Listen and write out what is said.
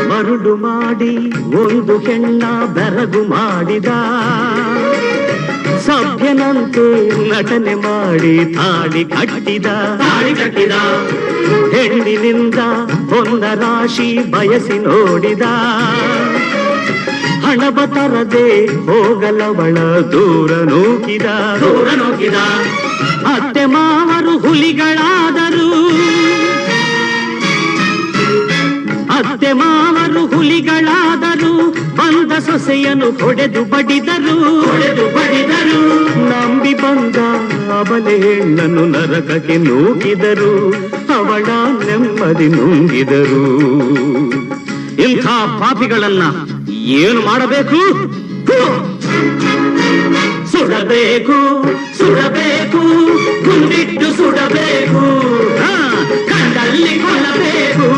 ಮರುಳು ಮಾಡಿ ಒಂದು ಹೆಣ್ಣ ಬೆರಗು ಮಾಡಿದ, ಸಭ್ಯನಂತೆ ನಟನೆ ಮಾಡಿ ತಾಳಿ ಕಟ್ಟಿದ. ಹೆಣ್ಣಿನಿಂದ ಹೊಂದ ರಾಶಿ ಬಯಸಿ ನೋಡಿದ, ಹಣಬ ತರದೆ ಹೋಗಲವಳ ದೂರ ನೂಕಿದ. ಅತ್ತೆ ಮಾವರು ಹುಲಿಗಳಾದರು, ಅತ್ತೆ ಮಾವರು ಹುಲಿಗಳಾದರು, ಬಂದ ಸೊಸೆಯನ್ನು ಹೊಡೆದು ಬಡಿದರು. ನಂಬಿ ಬಂದ ಅವಳೆ ಹೆಣ್ಣನ್ನು ನರಕಕ್ಕೆ ನೂಕಿದರು, ಅವಳ ನೆಮ್ಮದಿ ನುಂಗಿದರು. ಇಂಥ ಪಾಪಿಗಳನ್ನ ಏನು ಮಾಡಬೇಕು? ಸುಡಬೇಕು, ಸುಡಬೇಕು, ಗುಂಡಿಟ್ಟು ಸುಡಬೇಕು, ಕಂಡಲ್ಲಿ ಕೊಲ್ಲಬೇಕು.